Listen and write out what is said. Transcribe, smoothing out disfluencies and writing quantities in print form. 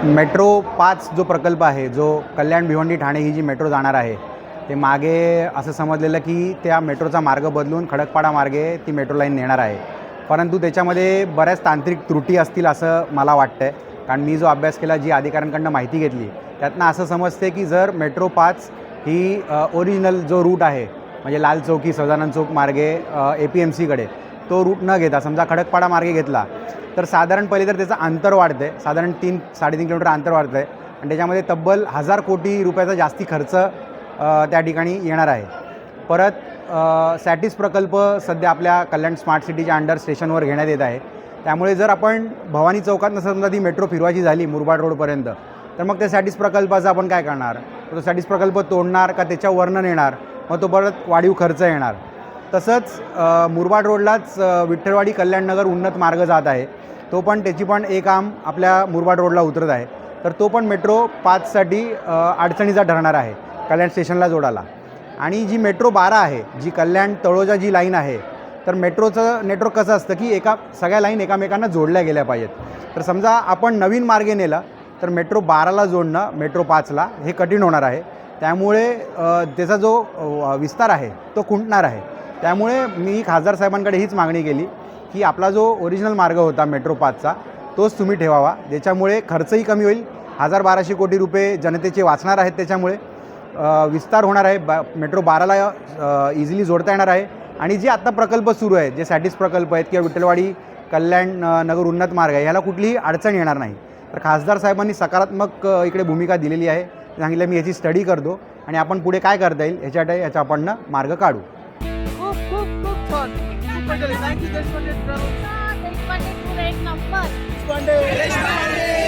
Metro 5 जो प्रकल्प आहे, जो कल्याण भिवंडी ठाणे ही जी मेट्रो जाणार आहे, ते मागे असं समजलेलं की त्या मेट्रोचा मार्ग बदलून खडकपाडा मार्गे ती मेट्रो लाईन नेणार आहे. परंतु त्याच्यामध्ये बऱ्याच तांत्रिक त्रुटी असतील असं मला वाटतं आहे. कारण मी जो अभ्यास केला, जी अधिकाऱ्यांकडून माहिती घेतली, त्यातनं असं समजते की जर मेट्रो 5 ही ओरिजिनल जो रूट आहे, म्हणजे लाल चौकी सदानंद चौक मार्गे APMCकडे तो रूट न घेता समजा खडकपाडा मार्गे घेतला तर साधारण पहिले तर त्याचं अंतर वाढतं आहे, साधारण 3-3.5 किलोमीटर अंतर वाढतं आहे आणि त्याच्यामध्ये तब्बल 1000 कोटी रुपयाचा जास्ती खर्च त्या ठिकाणी येणार आहे. परत सॅटिस प्रकल्प सध्या आपल्या कल्याण स्मार्ट सिटीच्या अंडर स्टेशनवर घेण्यात येत आहे. त्यामुळे जर आपण भवानी चौकातनं समजा ती मेट्रो फिरवायची झाली मुरबाड रोडपर्यंत, तर मग त्या सॅटिस प्रकल्पाचं आपण काय करणार? तो सॅटिस प्रकल्प तोडणार का त्याच्यावरनं नेणार? मग तो परत वाढीव खर्च येणार. तसंच मुरबाड रोडलाच विठ्ठलवाडी कल्याणनगर उन्नत मार्ग जात आहे, तो पण त्याची पण एक आम आपल्या मुरबाड रोडला उतरत आहे. तर तो पण मेट्रो 5साठी अडचणीचा ठरणार आहे कल्याण स्टेशनला जोडायला. आणि जी मेट्रो 12 आहे, जी कल्याण तळोजा जी लाईन आहे, तर मेट्रोचं नेटवर्क कसं असतं की सगळ्या लाईन एकामेकांना जोडल्या गेल्या पाहिजेत. तर समजा आपण नवीन मार्गे नेलं तर मेट्रो 12ला जोडणं मेट्रो 5ला हे कठीण होणार आहे. त्यामुळे त्याचा जो विस्तार आहे तो खुंटणार आहे. त्यामुळे मी खासदार साहेबांकडे हीच मागणी केली की आपला जो ओरिजिनल मार्ग होता मेट्रो 5चा तोच तुम्ही ठेवावा, ज्याच्यामुळे खर्चही कमी होईल. 1200 कोटी रुपये जनतेचे वाचणार आहेत. त्याच्यामुळे विस्तार होणार आहे. मेट्रो 12ला इझिली जोडता येणार आहे. आणि जे आत्ता प्रकल्प सुरू आहेत, जे सॅटिस प्रकल्प आहेत किंवा विठ्ठलवाडी कल्याण नगर उन्नत मार्ग आहे, ह्याला कुठलीही अडचण येणार नाही. तर खासदार साहेबांनी सकारात्मक इकडे भूमिका दिलेली आहे. सांगितलं मी याची स्टडी करतो आणि आपण पुढे काय करता येईल याचा आपण मार्ग काढू. खूप खूप खूप छान. खूप मजा आली. थँक्यू देशपांडे. देशपांडे एक नंबर. देशपांडे